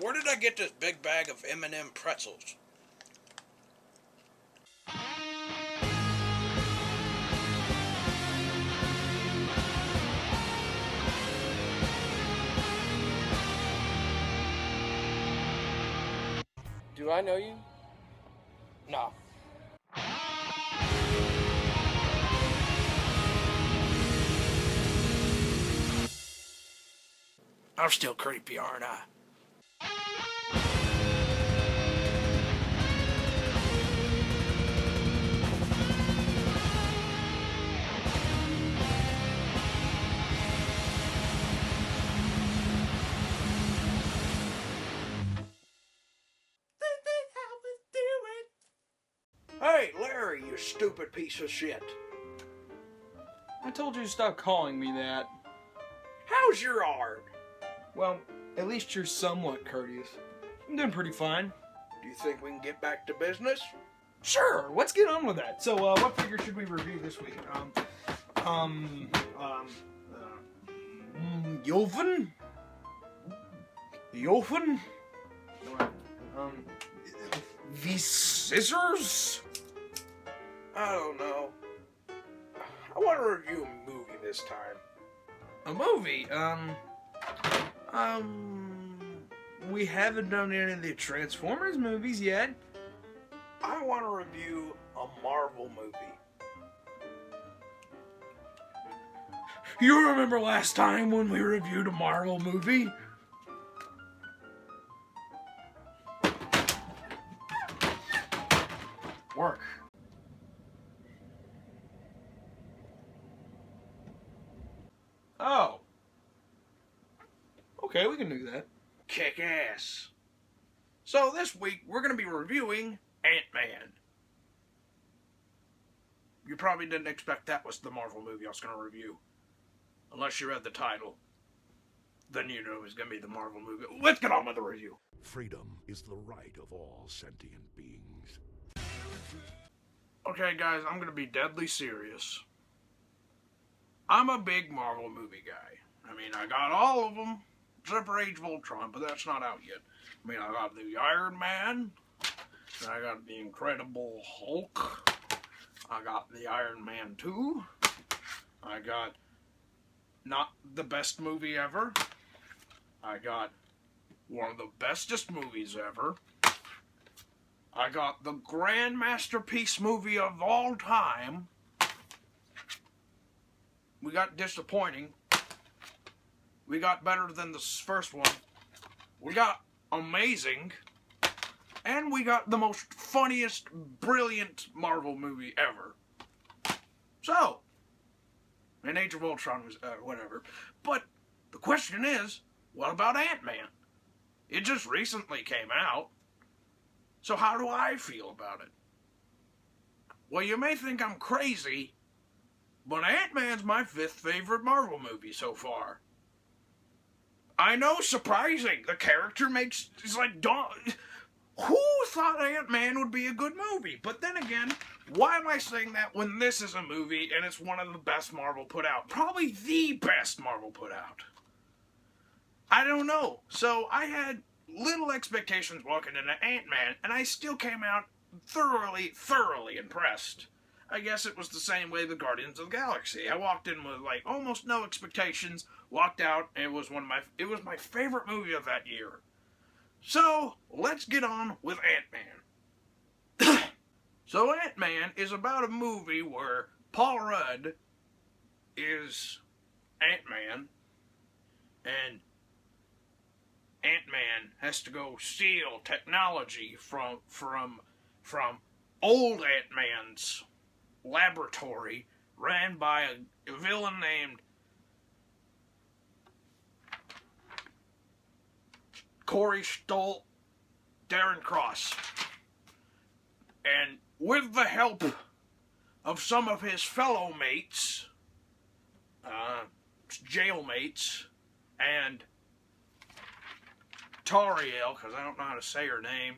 where did I get this big bag of M&M pretzels? Do I know you? No. I'm still creepy, aren't I? Hey, Larry, you stupid piece of shit. I told you to stop calling me that. How's your arm? Well, at least you're somewhat courteous. I'm doing pretty fine. Do you think we can get back to business? Sure, let's get on with that. So, what figure should we review this week? Yoven? Yoven? These scissors? I don't know. I want to review a movie this time. A movie? We haven't done any of the Transformers movies yet. I want to review a Marvel movie. You remember last time when we reviewed a Marvel movie? Work. Oh. Okay, we can do that. Kick ass. So this week we're going to be reviewing Ant-Man. You probably didn't expect that was the Marvel movie I was going to review. Unless you read the title. Then you know it was going to be the Marvel movie. Let's get on with the review. Freedom is the right of all sentient beings. Okay guys, I'm going to be deadly serious. I'm a big Marvel movie guy. I mean, I got all of them, except for Age of Ultron, but that's not out yet. I mean, I got the Iron Man, and I got the Incredible Hulk, I got the Iron Man 2, I got not the best movie ever, I got one of the bestest movies ever, I got the grand masterpiece movie of all time. We got disappointing. We got better than the first one. We got amazing. And we got the most funniest, brilliant Marvel movie ever. So, and Age of Ultron was, whatever. But the question is, what about Ant-Man? It just recently came out. So how do I feel about it? Well, you may think I'm crazy, but Ant-Man's my 5th favorite Marvel movie so far. I know, surprising. The character is like, who thought Ant-Man would be a good movie? But then again, why am I saying that when this is a movie and it's one of the best Marvel put out? Probably the best Marvel put out. I don't know. So I had little expectations walking into Ant-Man, and I still came out thoroughly impressed. I guess it was the same way with Guardians of the Galaxy. I walked in with like almost no expectations, walked out, and it was my favorite movie of that year. So let's get on with Ant-Man. So Ant-Man is about a movie where Paul Rudd is Ant-Man, and Ant-Man has to go steal technology from old Ant-Man's laboratory ran by a villain named Corey Stoll, Darren Cross. And with the help of some of his fellow mates, jailmates, and Tariel, because I don't know how to say her name,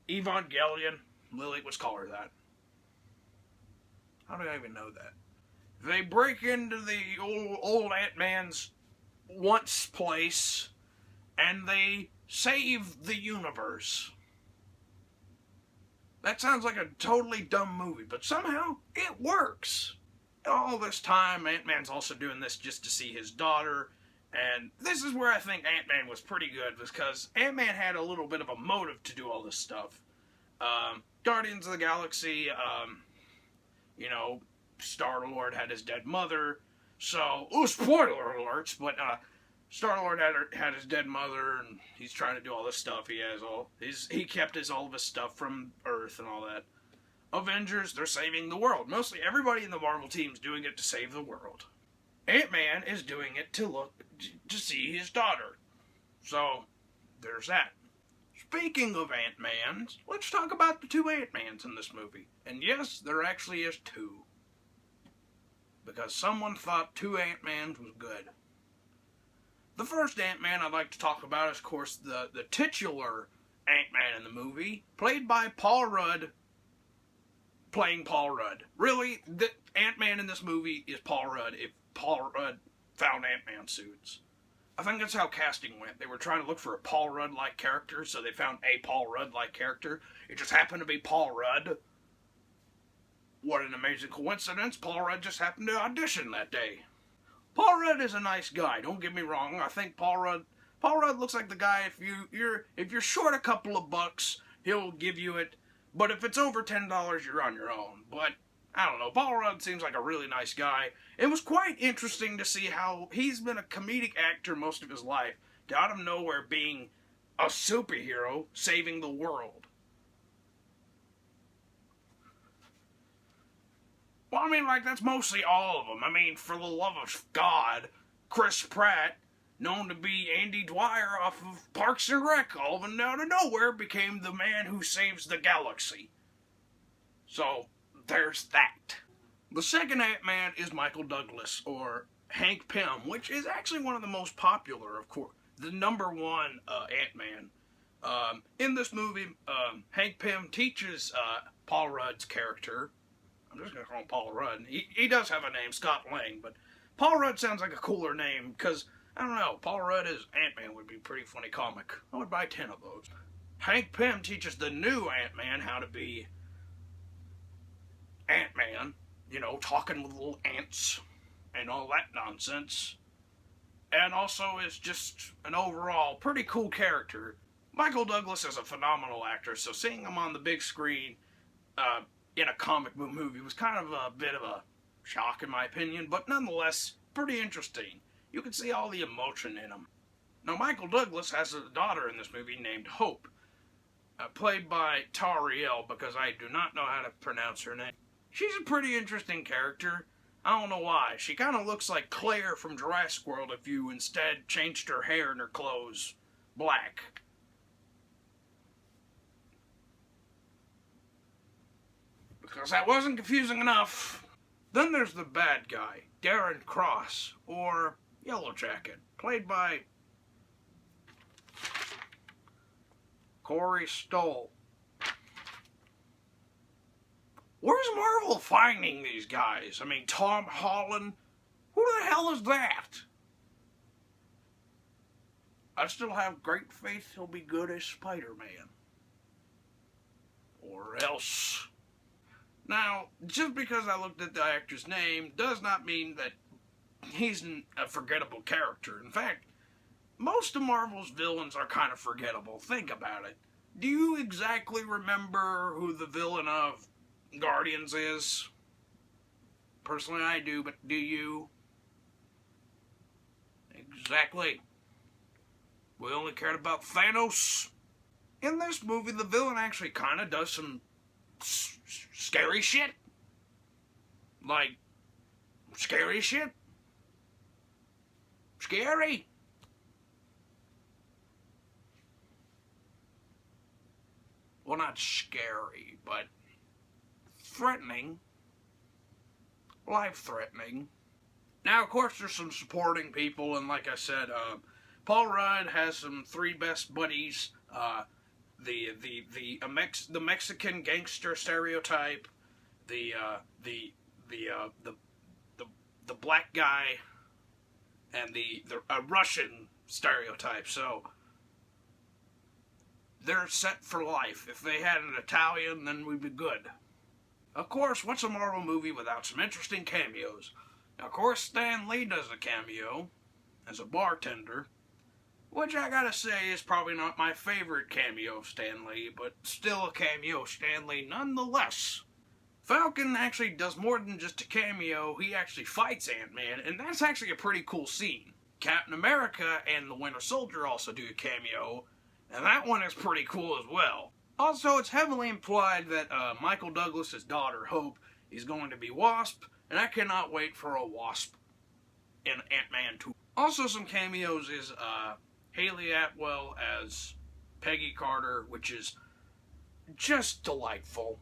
Evangelion, Lily, let's call her that. How do I even know that? They break into the old Ant-Man's once place and they save the universe. That sounds like a totally dumb movie, but somehow it works. All this time, Ant-Man's also doing this just to see his daughter, and this is where I think Ant-Man was pretty good, because Ant-Man had a little bit of a motive to do all this stuff. Guardians of the Galaxy, Star-Lord had his dead mother, so, spoiler alerts, but Star-Lord had his dead mother, and he's trying to do all this stuff. He kept all of his stuff from Earth and all that. Avengers, they're saving the world. Mostly everybody in the Marvel team's doing it to save the world. Ant-Man is doing it to see his daughter. So, there's that. Speaking of Ant-Mans, let's talk about the two Ant-Mans in this movie. And yes, there actually is two. Because someone thought two Ant-Mans was good. The first Ant-Man I'd like to talk about is, of course, the titular Ant-Man in the movie, played by Paul Rudd, playing Paul Rudd. Really, the Ant-Man in this movie is Paul Rudd, if Paul Rudd found Ant-Man suits. I think that's how casting went. They were trying to look for a Paul Rudd-like character, so they found a Paul Rudd-like character. It just happened to be Paul Rudd. What an amazing coincidence. Paul Rudd just happened to audition that day. Paul Rudd is a nice guy, don't get me wrong. I think Paul Rudd looks like the guy, if you're short a couple of bucks, he'll give you it. But if it's over $10, you're on your own. But, I don't know, Paul Rudd seems like a really nice guy. It was quite interesting to see how he's been a comedic actor most of his life, to out of nowhere being a superhero saving the world. Well, I mean, that's mostly all of them. I mean, for the love of God, Chris Pratt, known to be Andy Dwyer off of Parks and Rec, all of a sudden out of nowhere became the man who saves the galaxy. So, there's that. The second Ant-Man is Michael Douglas, or Hank Pym, which is actually one of the most popular, of course, the number one Ant-Man. In this movie, Hank Pym teaches Paul Rudd's character. I'm just going to call him Paul Rudd. He does have a name, Scott Lang, but Paul Rudd sounds like a cooler name, because, I don't know, Paul Rudd as Ant-Man would be a pretty funny comic. I would buy 10 of those. Hank Pym teaches the new Ant-Man how to be Ant-Man, talking with little ants and all that nonsense. And also is just an overall pretty cool character. Michael Douglas is a phenomenal actor, so seeing him on the big screen, in a comic book movie was kind of a bit of a shock in my opinion, but nonetheless, pretty interesting. You can see all the emotion in him. Now, Michael Douglas has a daughter in this movie named Hope, played by Tariel, because I do not know how to pronounce her name. She's a pretty interesting character. I don't know why. She kind of looks like Claire from Jurassic World if you instead changed her hair and her clothes black. Because that wasn't confusing enough. Then there's the bad guy, Darren Cross, or Yellow Jacket, played by Corey Stoll. Where's Marvel finding these guys? I mean, Tom Holland? Who the hell is that? I still have great faith he'll be good as Spider-Man. Or else. Now, just because I looked at the actor's name does not mean that he's a forgettable character. In fact, most of Marvel's villains are kind of forgettable. Think about it. Do you exactly remember who the villain of Guardians is? Personally, I do, but do you? Exactly. We only cared about Thanos. In this movie, the villain actually kind of does some scary shit. Like, scary shit. Scary. Well, not scary, but threatening. Life-threatening. Now, of course, there's some supporting people, and like I said, Paul Rudd has some three best buddies. The Mexican gangster stereotype, the black guy, and the Russian stereotype. So they're set for life. If they had an Italian, then we'd be good. Of course, what's a Marvel movie without some interesting cameos? Now, of course, Stan Lee does a cameo as a bartender, which I gotta say is probably not my favorite cameo of Stan Lee, but still a cameo of Stan Lee nonetheless. Falcon actually does more than just a cameo, he actually fights Ant-Man, and that's actually a pretty cool scene. Captain America and the Winter Soldier also do a cameo, and that one is pretty cool as well. Also, it's heavily implied that Michael Douglas' daughter, Hope, is going to be Wasp, and I cannot wait for a Wasp in Ant-Man 2. Also, some cameos is Haley Atwell as Peggy Carter, which is just delightful.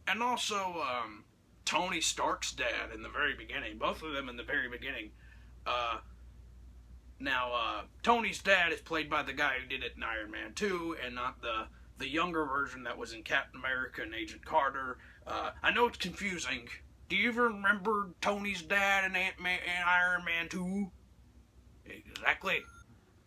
And also, Tony Stark's dad in the very beginning. Both of them in the very beginning. Now, Tony's dad is played by the guy who did it in Iron Man 2, and not the younger version that was in Captain America and Agent Carter. I know it's confusing. Do you even remember Tony's dad in Iron Man 2? Exactly.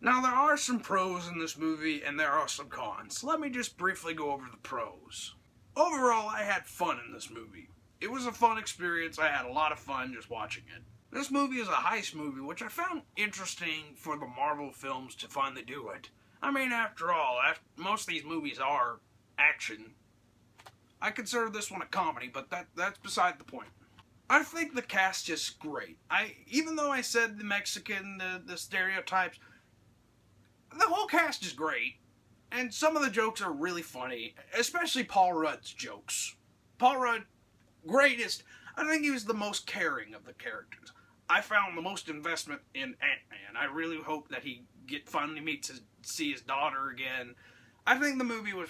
Now, there are some pros in this movie, and there are some cons. Let me just briefly go over the pros. Overall, I had fun in this movie. It was a fun experience. I had a lot of fun just watching it. This movie is a heist movie, which I found interesting for the Marvel films to finally do it. I mean, after all, most of these movies are action. I consider this one a comedy, but that's beside the point. I think the cast is great. Even though I said the Mexican, the stereotypes, the whole cast is great. And some of the jokes are really funny, especially Paul Rudd's jokes. Paul Rudd, greatest. I think he was the most caring of the characters. I found the most investment in Ant-Man. I really hope that he finally see his daughter again. I think the movie was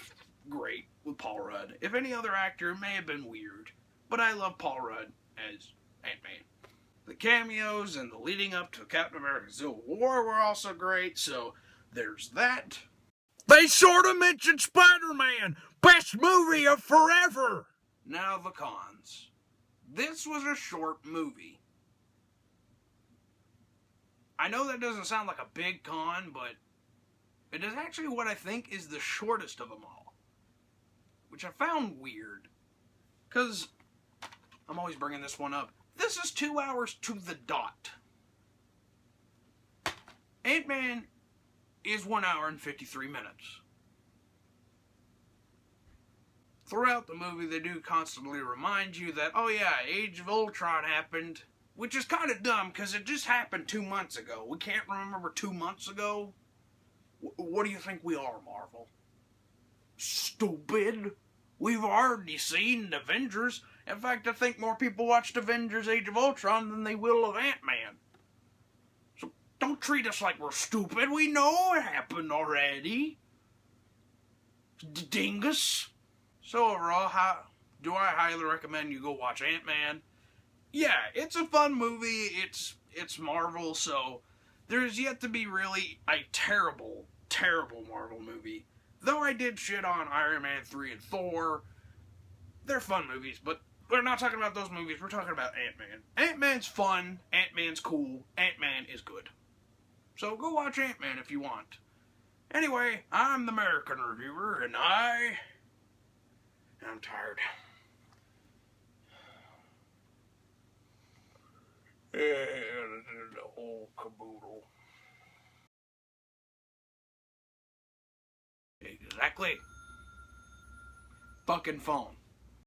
great with Paul Rudd. If any other actor, it may have been weird, but I love Paul Rudd as Ant-Man. The cameos and the leading up to Captain America Civil War were also great, so there's that. They sort of mentioned Spider-Man, best movie of forever. Now the cons. This was a short movie. I know that doesn't sound like a big con, but it is actually what I think is the shortest of them all. Which I found weird. Because, I'm always bringing this one up, this is 2 hours to the dot. Ant-Man is 1 hour and 53 minutes. Throughout the movie, they do constantly remind you that, oh yeah, Age of Ultron happened. Which is kind of dumb, because it just happened 2 months ago. We can't remember 2 months ago? What do you think we are, Marvel? Stupid. We've already seen Avengers. In fact, I think more people watched Avengers Age of Ultron than they will of Ant-Man. So don't treat us like we're stupid. We know it happened already. Dingus. So overall, do I highly recommend you go watch Ant-Man? Yeah, it's a fun movie. It's Marvel, so there's yet to be really a terrible, terrible Marvel movie. Though I did shit on Iron Man 3 and Thor. They're fun movies, but we're not talking about those movies. We're talking about Ant-Man. Ant-Man's fun. Ant-Man's cool. Ant-Man is good. So go watch Ant-Man if you want. Anyway, I'm the Merican Reviewer, and I'm tired. The whole caboodle. Exactly. Fucking phone.